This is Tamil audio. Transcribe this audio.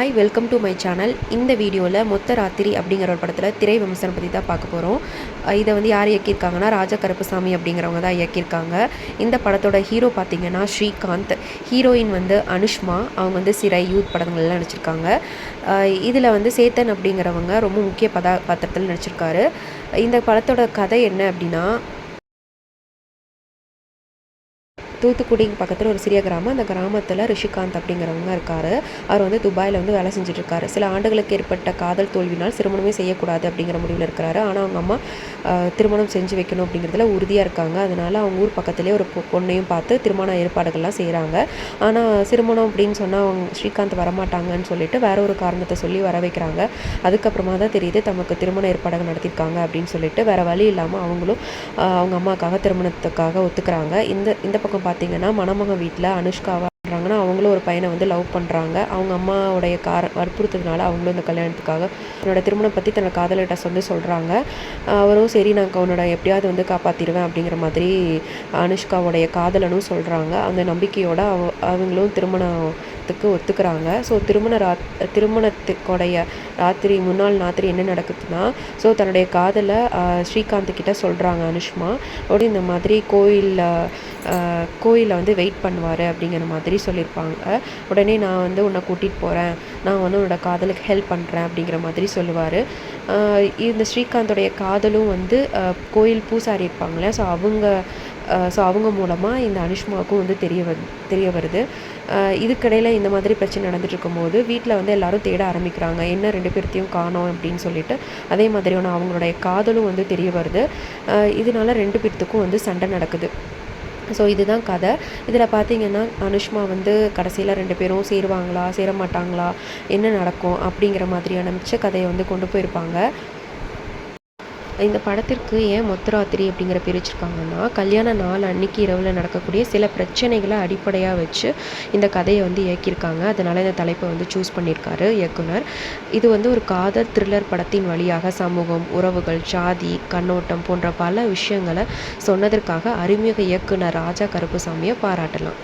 Hi, welcome to my channel. இந்த வீடியோவில் மொத்த ராத்திரி அப்படிங்கிற ஒரு படத்தில் திரை விமர்சனம் பற்றி தான் பார்க்க போகிறோம். இதை வந்து யார் இயக்கியிருக்காங்கன்னா ராஜா கருப்புசாமி அப்படிங்கிறவங்க தான் இயக்கியிருக்காங்க. இந்த படத்தோட ஹீரோ பார்த்திங்கன்னா ஸ்ரீகாந்த், ஹீரோயின் வந்து அனுஷ்மா. அவங்க வந்து சிறை யூத் படங்கள்லாம் நடிச்சிருக்காங்க. இதில் வந்து சேத்தன் அப்படிங்கிறவங்க ரொம்ப முக்கிய பாத்திரத்தில் நடிச்சிருக்காரு. இந்த படத்தோட கதை என்ன அப்படின்னா, தூத்துக்குடிக்கு பக்கத்தில் ஒரு சிறிய கிராமம். அந்த கிராமத்தில் ரிஷிகாந்த் அப்படிங்கிறவங்க இருக்கார். அவர் வந்து துபாயில் வந்து வேலை செஞ்சுட்ருக்காரு. சில ஆண்டுகளுக்கு ஏற்பட்ட காதல் தோல்வினால் திருமணமே செய்யக்கூடாது அப்படிங்கிற முடிவில் இருக்கிறாரு. ஆனால் அவங்க அம்மா திருமணம் செஞ்சு வைக்கணும் அப்படிங்கிறதுல உறுதியாக இருக்காங்க. அதனால் அவங்க ஊர் பக்கத்துலேயே ஒரு பொண்ணையும் பார்த்து திருமண ஏற்பாடுகள்லாம் செய்கிறாங்க. ஆனால் திருமணம் அப்படின்னு சொன்னால் அவங்க ஸ்ரீகாந்த் வரமாட்டாங்கன்னு சொல்லிட்டு வேற ஒரு காரணத்தை சொல்லி வர வைக்கிறாங்க. அதுக்கப்புறமா தான் தெரியுது தமக்கு திருமண ஏற்பாடுகள் நடத்தியிருக்காங்க அப்படின்னு சொல்லிட்டு வேறு வழி இல்லாமல் அவங்களும் அவங்க அம்மாவுக்காக திருமணத்துக்காக ஒத்துக்கிறாங்க. இந்த பக்கம் பார்த்தீங்கன்னா மணமகன் வீட்டில் அனுஷ்காவை பண்ணுறாங்கன்னா அவங்களும் ஒரு பையனை வந்து லவ் பண்ணுறாங்க. அவங்க அம்மாவுடைய வற்புறுத்ததுனால அவங்களும் இந்த கல்யாணத்துக்காக என்னோட திருமணம் பற்றி தன்னோட காதலிட்ட வந்து சொல்கிறாங்க. அவரும் சரி நான் உன்னோட எப்படியாவது வந்து காப்பாற்றிடுவேன் அப்படிங்கிற மாதிரி அனுஷ்காவுடைய காதலனும் சொல்கிறாங்க. அந்த நம்பிக்கையோட அவங்களும் திருமணத்துக்கு ஒத்துக்கிறாங்க. ஸோ திருமணத்துக்குடைய முன்னாள் ராத்திரி என்ன நடக்குதுன்னா, ஸோ தன்னுடைய காதலை ஸ்ரீகாந்த் கிட்ட சொல்கிறாங்க அனுஷ்மா. அப்படி இந்த மாதிரி கோயிலில் வந்து வெயிட் பண்ணுவார் அப்படிங்கிற மாதிரி சொல்லியிருப்பாங்க. உடனே நான் வந்து உன்னை கூட்டிகிட்டு போகிறேன், நான் வந்து உன்னோட காதலுக்கு ஹெல்ப் பண்ணுறேன் அப்படிங்கிற மாதிரி சொல்லுவார். இந்த ஸ்ரீகாந்தோடைய காதலும் வந்து கோயில் பூசாரி இருப்பாங்களே, ஸோ அவங்க மூலமாக இந்த அனுஷ்மாவுக்கும் வந்து தெரிய வருது. இதுக்கிடையில் இந்த மாதிரி பிரச்சனை நடந்துட்டு இருக்கும்போது வீட்டில் வந்து எல்லாரும் தேட ஆரம்பிக்கிறாங்க. என்ன 2 பேர்த்தையும் காணோம் அப்படின்னு சொல்லிட்டு. அதே மாதிரியான அவங்களுடைய காதலும் வந்து தெரிய வருது. இதனால 2 பேர்த்துக்கும் வந்து சண்டை நடக்குது. ஸோ இதுதான் கதை. இதில் பார்த்திங்கன்னா அனுஷ்மா வந்து கடைசியில் 2 பேரும் சேருவாங்களா சேர மாட்டாங்களா, என்ன நடக்கும் அப்படிங்கிற மாதிரியான மிச்ச கதையை வந்து கொண்டு போயிருப்பாங்க. இந்த படத்திற்கு ஏன் மொத்த ராத்திரி அப்படிங்கிற பேர் வச்சுருக்காங்கன்னா, கல்யாண நாள் அன்னைக்கு இரவில் நடக்கக்கூடிய சில பிரச்சனைகளை அடிப்படையாக வச்சு இந்த கதையை வந்து இயக்கியிருக்காங்க. அதனால் இந்த தலைப்பை வந்து சூஸ் பண்ணியிருக்காரு இயக்குனர். இது வந்து ஒரு காதல் த்ரில்லர் படத்தின் வழியாக சமூகம், உறவுகள், ஜாதி, கண்ணோட்டம் போன்ற பல விஷயங்களை சொன்னதற்காக அறிமுக இயக்குனர் ராஜா கருப்புசாமியை பாராட்டலாம்.